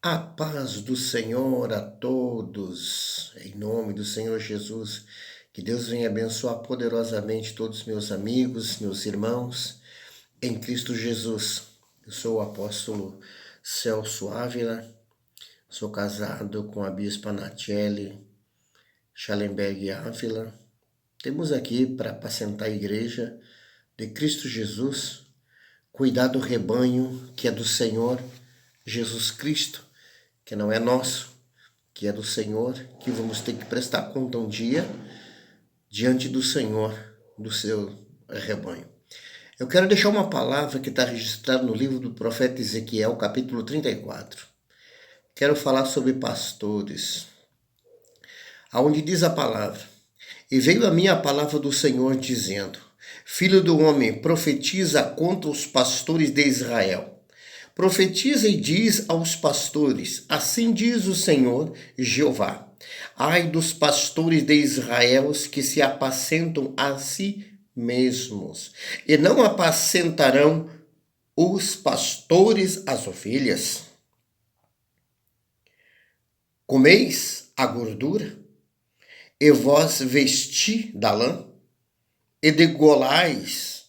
A paz do Senhor a todos, em nome do Senhor Jesus. Que Deus venha abençoar poderosamente todos os meus amigos, meus irmãos, em Cristo Jesus. Eu sou o apóstolo Celso Ávila, sou casado com a bispa Natiele Schallenberg Ávila. Temos aqui para apacentar a igreja de Cristo Jesus, cuidar do rebanho que é do Senhor Jesus Cristo, que não é nosso, que é do Senhor, que vamos ter que prestar conta um dia diante do Senhor, do seu rebanho. Eu quero deixar uma palavra que está registrada no livro do profeta Ezequiel, capítulo 34. Quero falar sobre pastores, aonde diz a palavra: E veio a mim a palavra do Senhor dizendo: Filho do homem, profetiza contra os pastores de Israel. Profetiza e diz aos pastores: Assim diz o Senhor Jeová: Ai dos pastores de Israel que se apacentam a si mesmos, e não apacentarão os pastores as ovelhas. Comeis a gordura, e vós vesti da lã, e degolais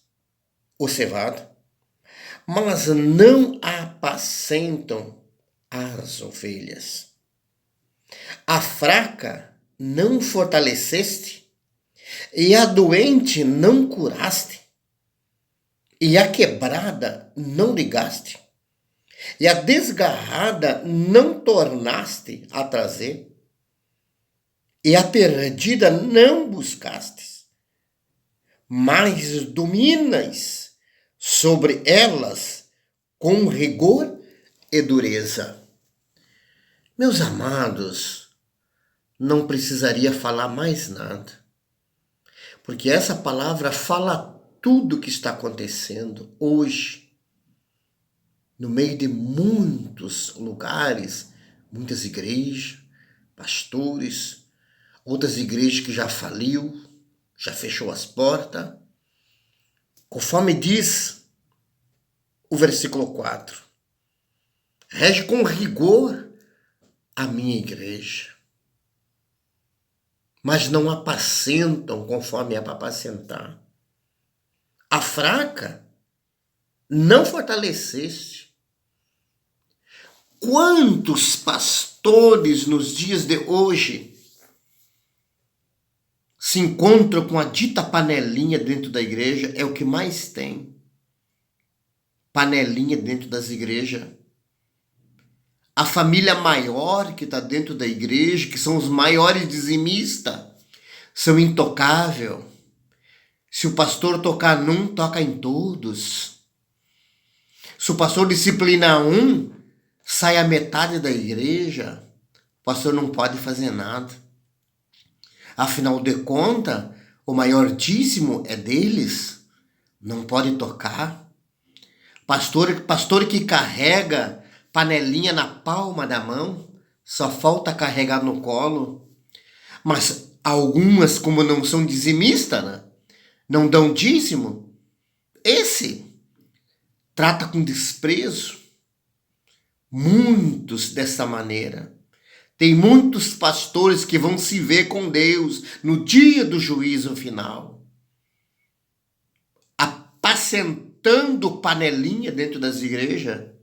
o cevado, mas não apacentam as ovelhas. A fraca não fortaleceste, e a doente não curaste, e a quebrada não ligaste, e a desgarrada não tornaste a trazer, e a perdida não buscastes, mas dominas sobre elas com rigor e dureza. Meus amados, não precisaria falar mais nada, porque essa palavra fala tudo o que está acontecendo hoje, no meio de muitos lugares, muitas igrejas, pastores, outras igrejas que já faliu, já fechou as portas, conforme diz o versículo 4. Rege com rigor a minha igreja, mas não apacentam conforme é para apacentar. A fraca não fortaleceste. Quantos pastores nos dias de hoje se encontram com a dita panelinha dentro da igreja? É o que mais tem. Panelinha dentro das igrejas. A família maior que está dentro da igreja, que são os maiores dizimistas, são intocáveis. Se o pastor tocar num, toca em todos. Se o pastor disciplinar um, sai a metade da igreja. O pastor não pode fazer nada. Afinal de contas, o maior dízimo é deles. Não pode tocar. Pastor que carrega panelinha na palma da mão, só falta carregar no colo. Mas algumas, como não são dizimistas, né? Não dão dízimo, esse trata com desprezo. Muitos dessa maneira. Tem muitos pastores que vão se ver com Deus no dia do juízo final, apacentando panelinha dentro das igrejas,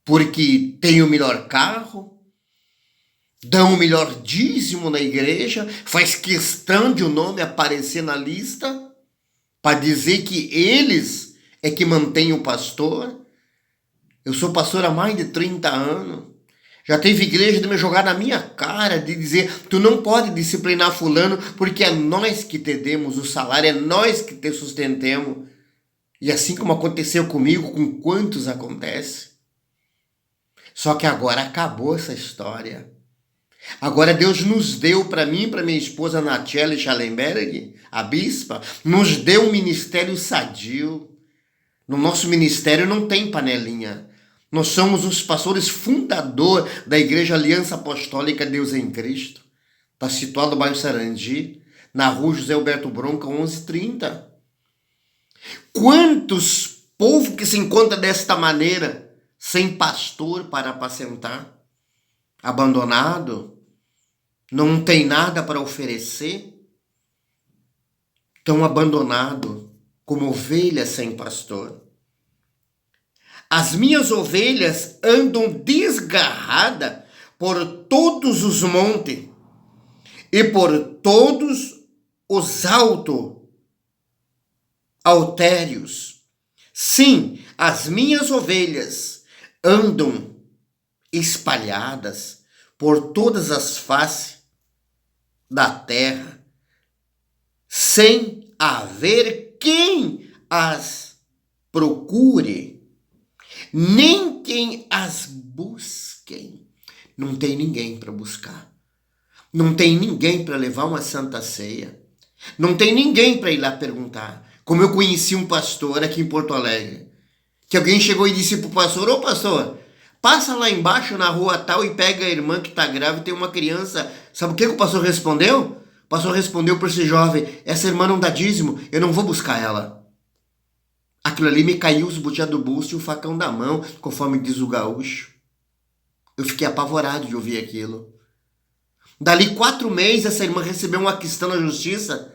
porque tem o melhor carro, dão o melhor dízimo na igreja, faz questão de o nome aparecer na lista, para dizer que eles é que mantêm o pastor. Eu sou pastor há mais de 30 anos. Já teve igreja de me jogar na minha cara, de dizer: tu não pode disciplinar fulano, porque é nós que te demos o salário, é nós que te sustentemos. E assim como aconteceu comigo, com quantos acontece. Só que agora acabou essa história. Agora Deus nos deu, para mim e para minha esposa Natiele Schallenberg, a bispa, nos deu um ministério sadio. No nosso ministério não tem panelinha. Nós somos os pastores fundador da Igreja Aliança Apostólica Deus em Cristo. Está situado no bairro Sarandi, na rua José Alberto Bronca, 1130. Quantos povo que se encontra desta maneira sem pastor para apacentar, abandonado, não tem nada para oferecer, tão abandonado como ovelha sem pastor. As minhas ovelhas andam desgarradas por todos os montes e por todos os altérios. Sim, as minhas ovelhas andam espalhadas por todas as faces da terra, sem haver quem as procure, nem quem as busque. Não tem ninguém para buscar. Não tem ninguém para levar uma santa ceia. Não tem ninguém para ir lá perguntar. Como eu conheci um pastor aqui em Porto Alegre, que alguém chegou e disse pro pastor: ô pastor, passa lá embaixo na rua tal e pega a irmã que está grávida e tem uma criança. Sabe o que o pastor respondeu? O pastor respondeu para esse jovem: essa irmã não dá dízimo, eu não vou buscar ela. Aquilo ali me caiu os butiá do bolso e o facão da mão, conforme diz o gaúcho. Eu fiquei apavorado de ouvir aquilo. Dali 4 meses, essa irmã recebeu uma questão na justiça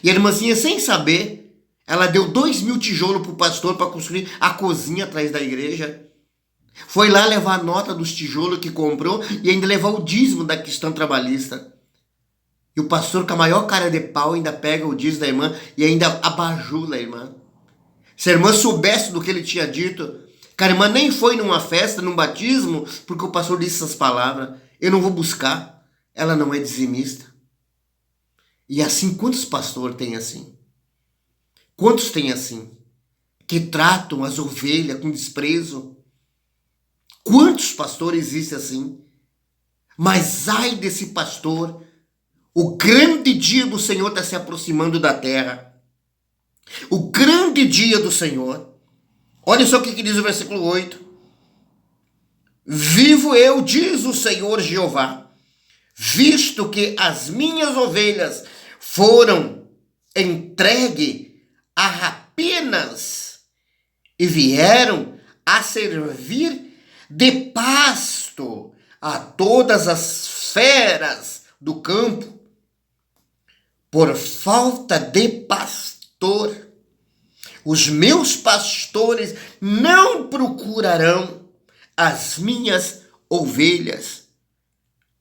e a irmãzinha, sem saber, ela deu 2.000 tijolos pro pastor para construir a cozinha atrás da igreja. Foi lá levar a nota dos tijolos que comprou e ainda levar o dízimo da questão trabalhista. E o pastor, com a maior cara de pau, ainda pega o dízimo da irmã e ainda abajula a irmã. Se a irmã soubesse do que ele tinha dito, que a irmã nem foi numa festa, num batismo, porque o pastor disse essas palavras: eu não vou buscar. Ela não é dizimista. E assim, quantos pastores tem assim? Quantos tem assim? Que tratam as ovelhas com desprezo? Quantos pastores existem assim? Mas ai desse pastor, o grande dia do Senhor está se aproximando da terra. O grande dia do Senhor. Olha só o que diz o versículo 8. Vivo eu, diz o Senhor Jeová, visto que as minhas ovelhas foram entregues a rapinas e vieram a servir de pasto a todas as feras do campo, por falta de pastor, os meus pastores não procurarão as minhas ovelhas,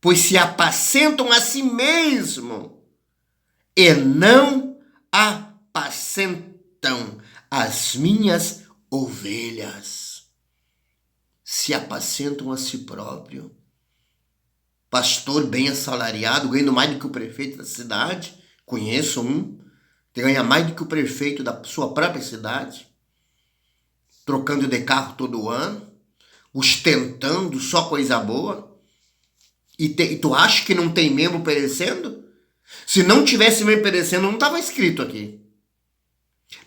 pois se apacentam a si mesmo e não apacentam as minhas ovelhas. Se apacentam a si próprio. Pastor bem assalariado, ganhando mais do que o prefeito da cidade. Conheço um que ganha mais do que o prefeito da sua própria cidade. Trocando de carro todo ano. Ostentando só coisa boa. E tu acha que não tem membro perecendo? Se não tivesse membro perecendo, não estava escrito aqui.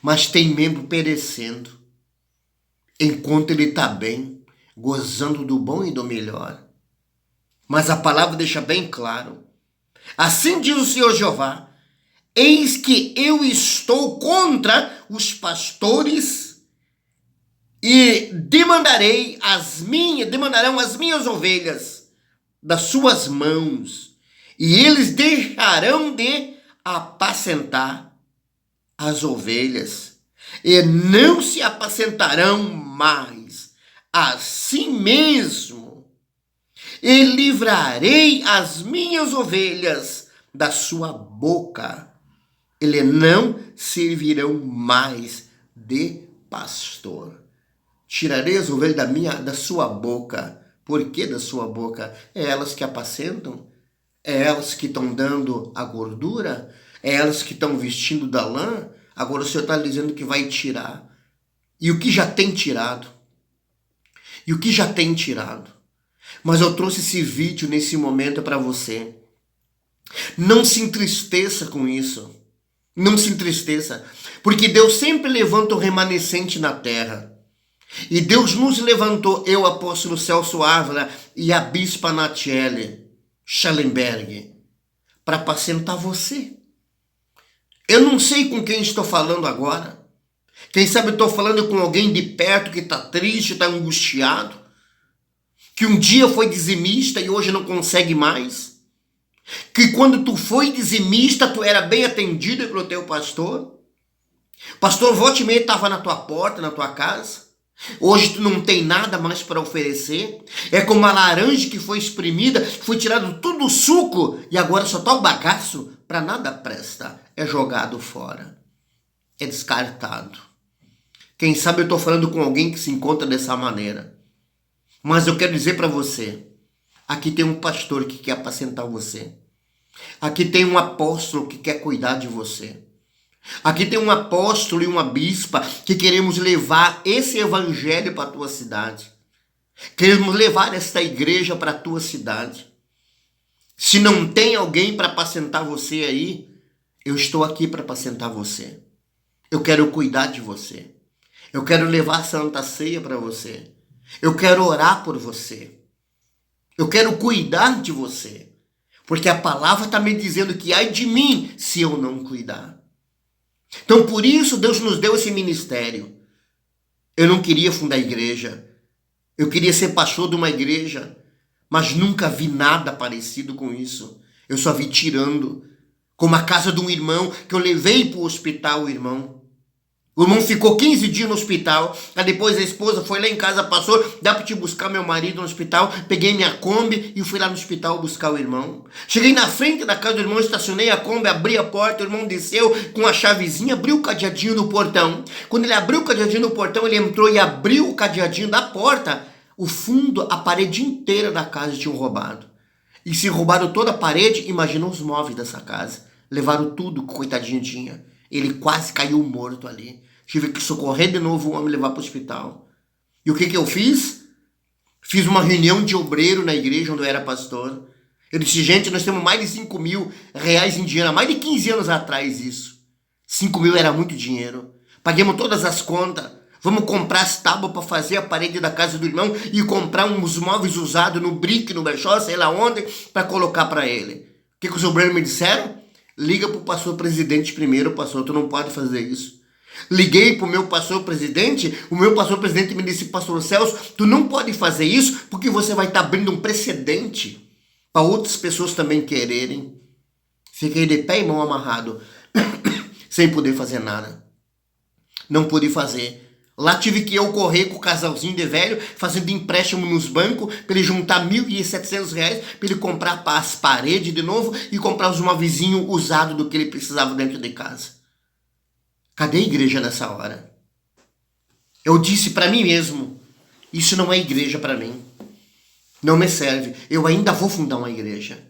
Mas tem membro perecendo. Enquanto ele está bem, gozando do bom e do melhor. Mas a palavra deixa bem claro. Assim diz o Senhor Jeová: eis que eu estou contra os pastores e demandarão as minhas ovelhas das suas mãos, e eles deixarão de apacentar as ovelhas, e não se apacentarão mais a si mesmo, e livrarei as minhas ovelhas da sua boca, eles não servirão mais de pastor. Tirarei as ovelhas da sua boca. Por que da sua boca? É elas que apacentam? É elas que estão dando a gordura? É elas que estão vestindo da lã? Agora o Senhor está dizendo que vai tirar. E o que já tem tirado? E o que já tem tirado? Mas eu trouxe esse vídeo nesse momento para você. Não se entristeça com isso. Não se entristeça. Porque Deus sempre levanta o remanescente na terra. E Deus nos levantou, eu, apóstolo Celso Ávila e a bispa Natiele Schellenberg, para apacentar você. Eu não sei com quem estou falando agora. Quem sabe eu estou falando com alguém de perto que está triste, está angustiado. Que um dia foi dizimista e hoje não consegue mais? Que quando tu foi dizimista, tu era bem atendido pelo teu pastor? Pastor, volta e meia estava na tua porta, na tua casa. Hoje tu não tem nada mais para oferecer. É como uma laranja que foi espremida, foi tirado todo o suco e agora só tá o bagaço, para nada presta. É jogado fora. É descartado. Quem sabe eu estou falando com alguém que se encontra dessa maneira. Mas eu quero dizer para você, aqui tem um pastor que quer apacentar você. Aqui tem um apóstolo que quer cuidar de você. Aqui tem um apóstolo e uma bispa que queremos levar esse evangelho para a tua cidade. Queremos levar esta igreja para a tua cidade. Se não tem alguém para apacentar você aí, eu estou aqui para apacentar você. Eu quero cuidar de você. Eu quero levar a Santa Ceia para você. Eu quero orar por você. Eu quero cuidar de você. Porque a palavra está me dizendo que ai de mim se eu não cuidar. Então por isso Deus nos deu esse ministério. Eu não queria fundar a igreja. Eu queria ser pastor de uma igreja. Mas nunca vi nada parecido com isso. Eu só vi tirando. Como a casa de um irmão que eu levei para o hospital, o irmão. O irmão ficou 15 dias no hospital. Aí depois a esposa foi lá em casa, pastor, dá para te buscar meu marido no hospital. Peguei minha Kombi e fui lá no hospital buscar o irmão. Cheguei na frente da casa do irmão, estacionei a Kombi, abri a porta, o irmão desceu com a chavezinha, abriu o cadeadinho do portão. Quando ele abriu o cadeadinho do portão, ele entrou e abriu o cadeadinho da porta. O fundo, a parede inteira da casa tinham roubado. E se roubaram toda a parede, imagina os móveis dessa casa. Levaram tudo que o coitadinho tinha. Ele quase caiu morto ali. Tive que socorrer de novo o homem e levar para o hospital. E o que eu fiz? Fiz uma reunião de obreiro na igreja onde eu era pastor. Eu disse, gente, nós temos mais de 5 mil reais em dinheiro. Há mais de 15 anos atrás isso. 5 mil era muito dinheiro. Paguemos todas as contas. Vamos comprar as tábuas para fazer a parede da casa do irmão e comprar uns móveis usados no Brick, no Brechó, sei lá onde, para colocar para ele. O que os obreiros me disseram? Liga para o pastor presidente primeiro, pastor, tu não pode fazer isso. Liguei para o meu pastor presidente, o meu pastor presidente me disse, pastor Celso, tu não pode fazer isso porque você vai estar abrindo um precedente para outras pessoas também quererem. Fiquei de pé e mão amarrado, sem poder fazer nada. Não pude fazer. Lá tive que eu correr com o casalzinho de velho, fazendo empréstimo nos bancos, para ele juntar R$ 1.700, para ele comprar as paredes de novo e comprar os móveiszinhos usados do que ele precisava dentro de casa. Cadê a igreja nessa hora? Eu disse para mim mesmo, isso não é igreja para mim. Não me serve. Eu ainda vou fundar uma igreja.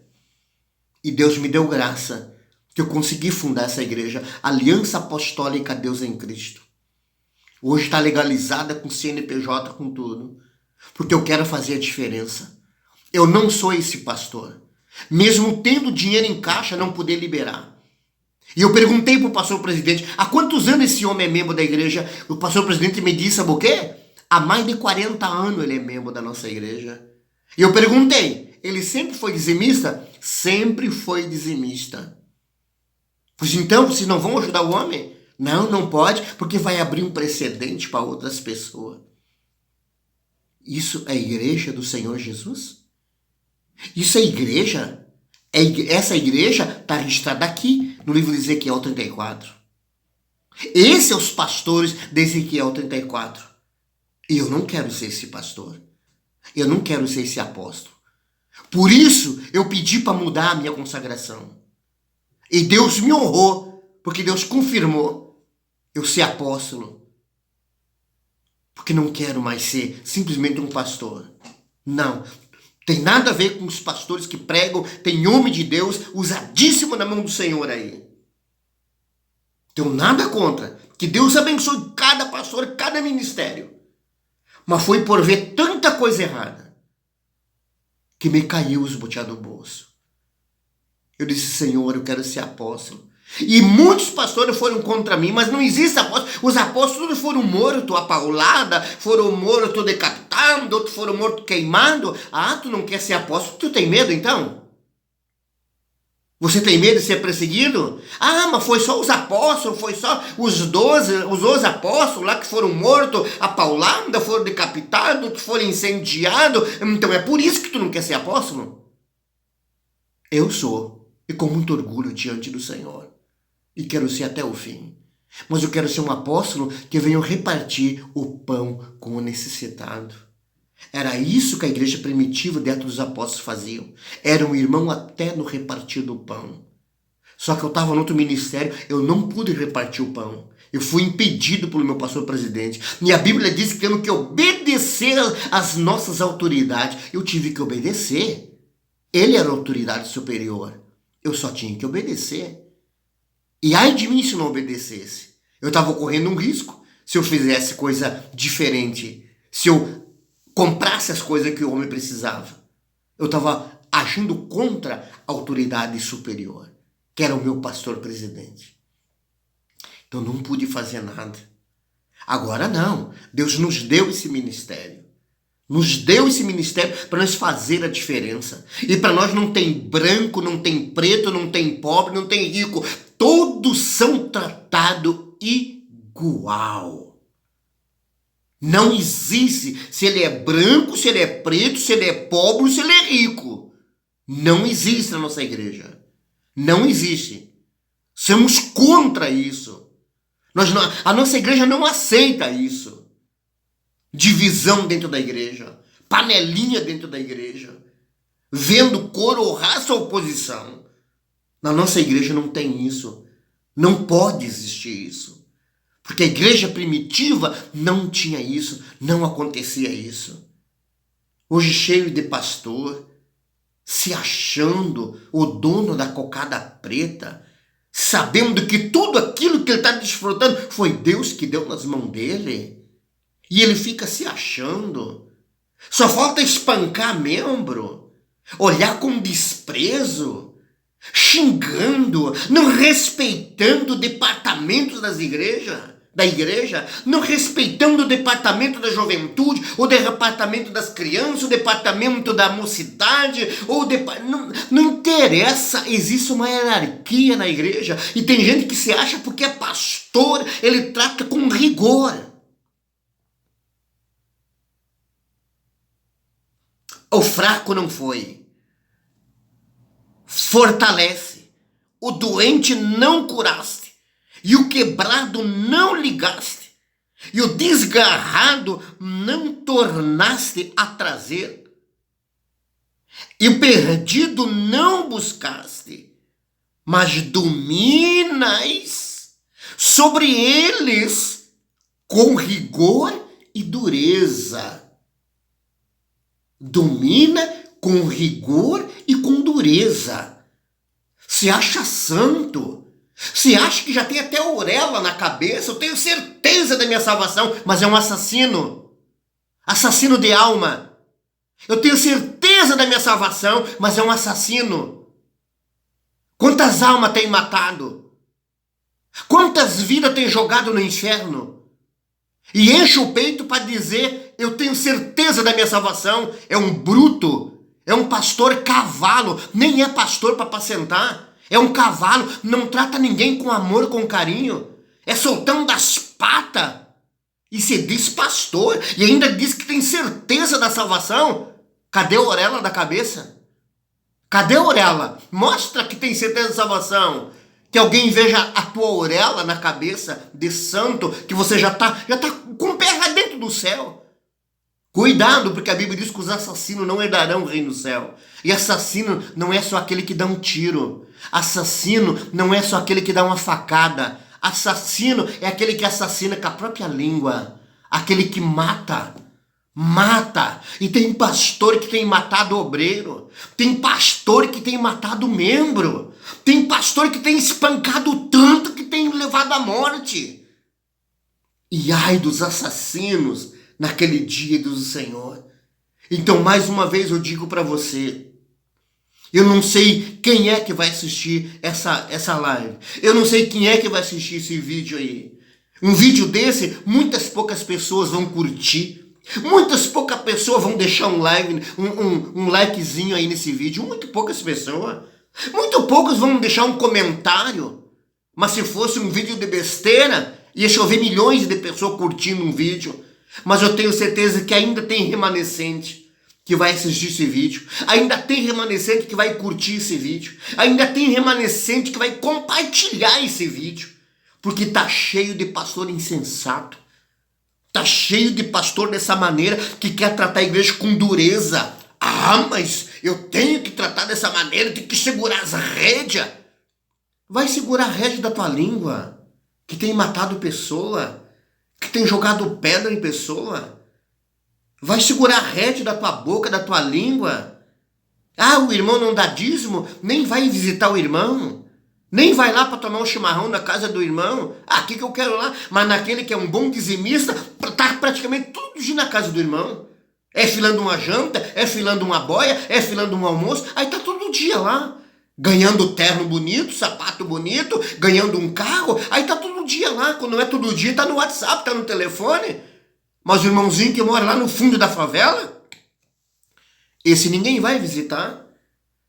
E Deus me deu graça que eu consegui fundar essa igreja, Aliança Apostólica Deus em Cristo. Hoje está legalizada com CNPJ, com tudo. Porque eu quero fazer a diferença. Eu não sou esse pastor. Mesmo tendo dinheiro em caixa, não poder liberar. E eu perguntei para o pastor presidente, há quantos anos esse homem é membro da igreja? O pastor presidente me disse, sabe o quê? Há mais de 40 anos ele é membro da nossa igreja. E eu perguntei, ele sempre foi dizimista? Sempre foi dizimista. Pois então, vocês não vão ajudar o homem? Não, não pode, porque vai abrir um precedente para outras pessoas. Isso é a igreja do Senhor Jesus? Isso é igreja? Essa igreja está registrada aqui, no livro de Ezequiel 34. Esses são os pastores de Ezequiel 34. E eu não quero ser esse pastor. Eu não quero ser esse apóstolo. Por isso, eu pedi para mudar a minha consagração. E Deus me honrou, porque Deus confirmou eu ser apóstolo. Porque não quero mais ser simplesmente um pastor. Não. Tem nada a ver com os pastores que pregam. Tem homem de Deus usadíssimo na mão do Senhor aí. Tenho nada contra. Que Deus abençoe cada pastor, cada ministério. Mas foi por ver tanta coisa errada que me caiu os boteados do bolso. Eu disse, Senhor, eu quero ser apóstolo. E muitos pastores foram contra mim, mas não existe apóstolo. Os apóstolos foram mortos a paulada, foram mortos decapitando, outros foram mortos queimando. Ah, tu não quer ser apóstolo? Tu tem medo então? Você tem medo de ser perseguido? Ah, mas foi só os apóstolos, foi só os 12 apóstolos lá que foram mortos, a paulada, foram decapitados, que foram incendiados. Então é por isso que tu não quer ser apóstolo? Eu sou, e com muito orgulho diante do Senhor. E quero ser até o fim. Mas eu quero ser um apóstolo que venha repartir o pão com o necessitado. Era isso que a igreja primitiva dentro dos apóstolos faziam. Era um irmão até no repartir do pão. Só que eu estava no outro ministério, eu não pude repartir o pão. Eu fui impedido pelo meu pastor presidente. E a Bíblia diz que temos que obedecer às nossas autoridades. Eu tive que obedecer. Ele era a autoridade superior. Eu só tinha que obedecer. E ai de mim se não obedecesse. Eu estava correndo um risco se eu fizesse coisa diferente. Se eu comprasse as coisas que o homem precisava. Eu estava agindo contra a autoridade superior, que era o meu pastor presidente. Então não pude fazer nada. Agora não. Deus nos deu esse ministério. Nos deu esse ministério para nós fazer a diferença. E para nós não tem branco, não tem preto, não tem pobre, não tem rico. Todos são tratados igual. Não existe se ele é branco, se ele é preto, se ele é pobre, se ele é rico. Não existe na nossa igreja. Não existe. Somos contra isso. A nossa igreja não aceita isso. Divisão dentro da igreja. Panelinha dentro da igreja. Vendo cor ou raça ou oposição. Na nossa igreja não tem isso. Não pode existir isso. Porque a igreja primitiva não tinha isso, não acontecia isso. Hoje cheio de pastor, se achando o dono da cocada preta, sabendo que tudo aquilo que ele está desfrutando foi Deus que deu nas mãos dele. E ele fica se achando. Só falta espancar membro, olhar com desprezo, xingando, não respeitando departamentos da igreja, não respeitando o departamento da juventude, o departamento das crianças, o departamento da mocidade, não interessa, existe uma hierarquia na igreja, e tem gente que se acha porque é pastor, ele trata com rigor. O fraco não foi. Fortalece. O doente não curaste. E o quebrado não ligaste. E o desgarrado não tornaste a trazer. E o perdido não buscaste. Mas dominas sobre eles com rigor e dureza. Domina com rigor e com dureza. Se acha santo. Se acha que já tem até auréola na cabeça. Eu tenho certeza da minha salvação. Mas é um assassino. Assassino de alma. Eu tenho certeza da minha salvação. Mas é um assassino. Quantas almas tem matado? Quantas vidas tem jogado no inferno? E enche o peito para dizer: eu tenho certeza da minha salvação. É um bruto. É um pastor cavalo. Nem é pastor para apacentar. É um cavalo. Não trata ninguém com amor, com carinho. É soltando das patas. E se diz pastor. E ainda diz que tem certeza da salvação. Cadê a orelha da cabeça? Cadê a orelha? Mostra que tem certeza da salvação. Que alguém veja a tua orelha na cabeça de santo, que você já tá com o pé lá dentro do céu. Cuidado, porque a Bíblia diz que os assassinos não herdarão o reino do céu. E assassino não é só aquele que dá um tiro. Assassino não é só aquele que dá uma facada. Assassino é aquele que assassina com a própria língua. Aquele que mata. Mata. E tem pastor que tem matado obreiro. Tem pastor que tem matado membro. Tem pastor que tem espancado tanto que tem levado à morte. E ai dos assassinos naquele dia do Senhor. Então, mais uma vez eu digo para você, eu não sei quem é que vai assistir essa live. Eu não sei quem é que vai assistir esse vídeo aí. Um vídeo desse, muitas poucas pessoas vão curtir. Muitas poucas pessoas vão deixar um likezinho aí nesse vídeo. Muito poucas pessoas. Muito poucos vão deixar um comentário, mas se fosse um vídeo de besteira, ia chover milhões de pessoas curtindo um vídeo. Mas eu tenho certeza que ainda tem remanescente que vai assistir esse vídeo. Ainda tem remanescente que vai curtir esse vídeo. Ainda tem remanescente que vai compartilhar esse vídeo. Porque tá cheio de pastor insensato. Tá cheio de pastor dessa maneira que quer tratar a igreja com dureza. Ah, mas eu tenho que tratar dessa maneira, tenho que segurar as rédeas. Vai segurar a rédea da tua língua, que tem matado pessoa, que tem jogado pedra em pessoa. Vai segurar a rédea da tua boca, da tua língua. Ah, o irmão não dá dízimo, nem vai visitar o irmão. Nem vai lá para tomar um chimarrão na casa do irmão. Ah, o que eu quero lá? Mas naquele que é um bom dizimista, tá praticamente todo dia na casa do irmão. É filando uma janta, é filando uma boia, é filando um almoço. Aí tá todo dia lá. Ganhando terno bonito, sapato bonito, ganhando um carro. Aí tá todo dia lá. Quando não é todo dia, tá no WhatsApp, tá no telefone. Mas o irmãozinho que mora lá no fundo da favela, esse ninguém vai visitar.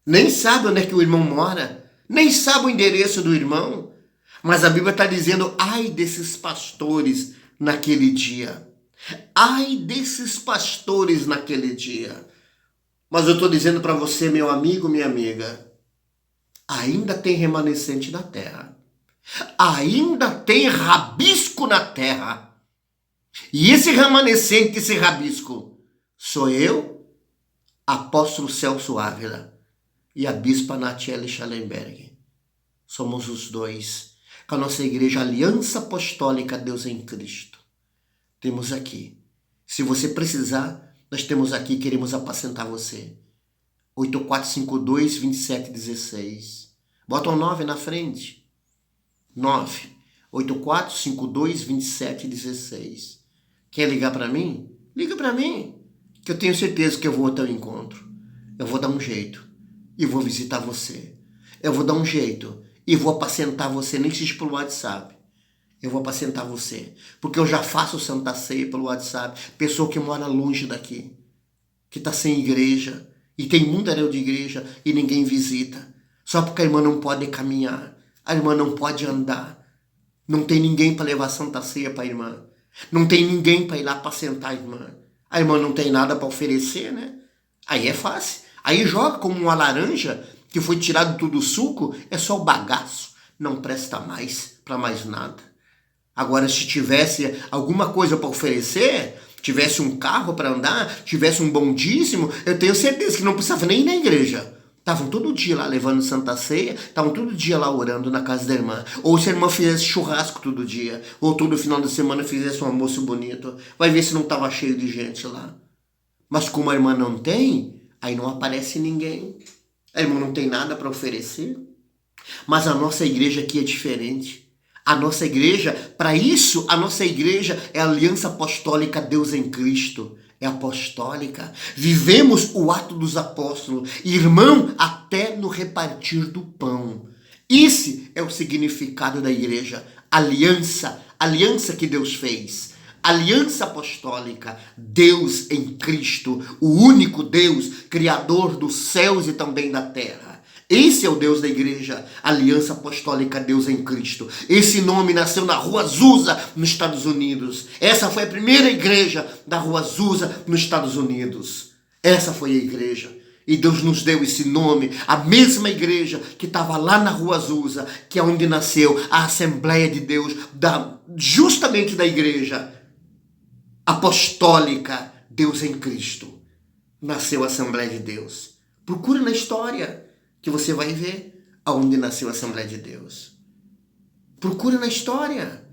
Nem sabe onde é que o irmão mora. Nem sabe o endereço do irmão. Mas a Bíblia está dizendo, ai desses pastores naquele dia. Ai desses pastores naquele dia. Mas eu estou dizendo para você, meu amigo, minha amiga, ainda tem remanescente na terra. Ainda tem rabisco na terra. E esse remanescente, esse rabisco, sou eu, apóstolo Celso Ávila, e a bispa Natiele Schallenberg. Somos os dois, com a nossa igreja Aliança Apostólica Deus em Cristo. Temos aqui. Se você precisar, nós temos aqui, queremos apacentar você. 8452-2716. Bota um 9 na frente. 98452-2716. Quer ligar para mim? Liga para mim, que eu tenho certeza que eu vou ao teu encontro. Eu vou dar um jeito e vou visitar você. Eu vou dar um jeito e vou apacentar você, nem que seja pelo WhatsApp. Eu vou apacentar você, porque eu já faço Santa Ceia pelo WhatsApp. Pessoa que mora longe daqui, que está sem igreja, e tem mundaréu de igreja e ninguém visita. Só porque a irmã não pode caminhar, a irmã não pode andar. Não tem ninguém para levar Santa Ceia para a irmã. Não tem ninguém para ir lá apacentar a irmã. A irmã não tem nada para oferecer, né? Aí é fácil. Aí joga como uma laranja que foi tirado tudo o suco, é só o bagaço. Não presta mais para mais nada. Agora, se tivesse alguma coisa para oferecer, tivesse um carro para andar, tivesse um bom dízimo, eu tenho certeza que não precisava nem ir na igreja. Estavam todo dia lá levando Santa Ceia, estavam todo dia lá orando na casa da irmã. Ou se a irmã fizesse churrasco todo dia, ou todo final de semana fizesse um almoço bonito, vai ver se não estava cheio de gente lá. Mas como a irmã não tem, aí não aparece ninguém. A irmã não tem nada para oferecer. Mas a nossa igreja aqui é diferente. A nossa igreja, para isso, a nossa igreja é a Aliança Apostólica Deus em Cristo. É apostólica. Vivemos o ato dos apóstolos, irmão, até no repartir do pão. Esse é o significado da igreja. Aliança, aliança que Deus fez. Aliança apostólica, Deus em Cristo, o único Deus, Criador dos céus e também da terra. Esse é o Deus da igreja, Aliança Apostólica Deus em Cristo. Esse nome nasceu na Rua Azusa, nos Estados Unidos. Essa foi a primeira igreja da Rua Azusa, nos Estados Unidos. Essa foi a igreja. E Deus nos deu esse nome, a mesma igreja que estava lá na Rua Azusa, que é onde nasceu a Assembleia de Deus, justamente da igreja Apostólica Deus em Cristo. Nasceu a Assembleia de Deus. Procura na história, que você vai ver aonde nasceu a Assembleia de Deus. Procura na história.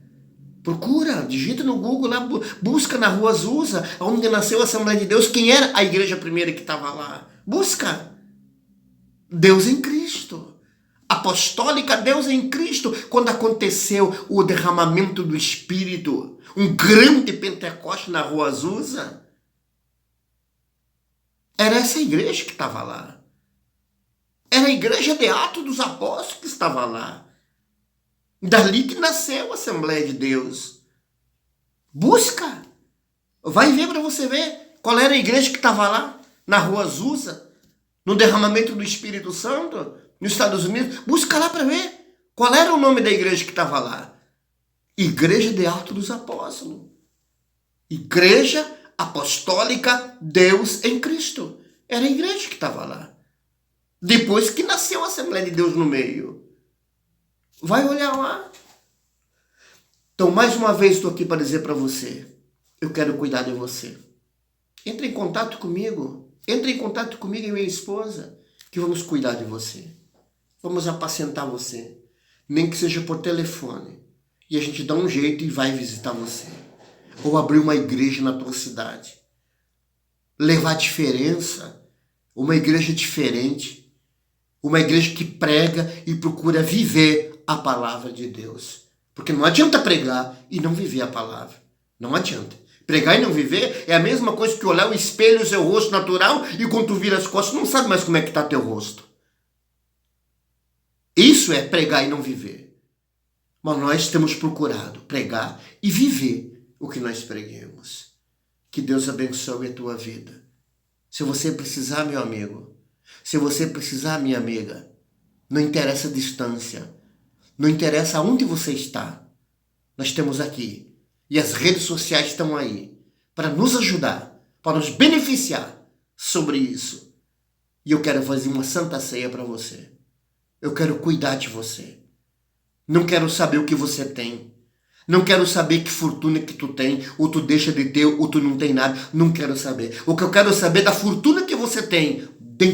Procura, digita no Google lá, busca na Rua Azusa, onde nasceu a Assembleia de Deus, quem era a igreja primeira que estava lá. Busca. Deus em Cristo. Apostólica Deus em Cristo. Quando aconteceu o derramamento do Espírito, um grande Pentecoste na Rua Azusa, era essa igreja que estava lá. Era a igreja de Atos dos Apóstolos que estava lá. Dali que nasceu a Assembleia de Deus. Busca. Vai ver para você ver qual era a igreja que estava lá, na Rua Azusa, no derramamento do Espírito Santo. nos Estados Unidos. Busca lá para ver qual era o nome da igreja que estava lá. Igreja de Atos dos Apóstolos. Igreja Apostólica Deus em Cristo. Era a igreja que estava lá. Depois que nasceu a Assembleia de Deus no meio. Vai olhar lá. Então, mais uma vez, estou aqui para dizer para você, eu quero cuidar de você. Entre em contato comigo. Entre em contato comigo e minha esposa, que vamos cuidar de você. Vamos apacentar você. Nem que seja por telefone. E a gente dá um jeito e vai visitar você. Ou abrir uma igreja na tua cidade. Levar diferença. Uma igreja diferente. Uma igreja que prega e procura viver a palavra de Deus. Porque não adianta pregar e não viver a palavra. Não adianta. Pregar e não viver é a mesma coisa que olhar o espelho, o seu rosto natural, e quando tu vira as costas, não sabe mais como é que está teu rosto. Isso é pregar e não viver. Mas nós temos procurado pregar e viver o que nós preguemos. Que Deus abençoe a tua vida. Se você precisar, meu amigo, se você precisar, minha amiga, não interessa a distância, não interessa onde você está, nós temos aqui. E as redes sociais estão aí para nos ajudar, para nos beneficiar sobre isso. E eu quero fazer uma santa ceia para você. Eu quero cuidar de você. Não quero saber o que você tem. Não quero saber que fortuna que tu tem, ou tu deixa de ter, ou tu não tem nada. Não quero saber. O que eu quero saber é da fortuna que você tem.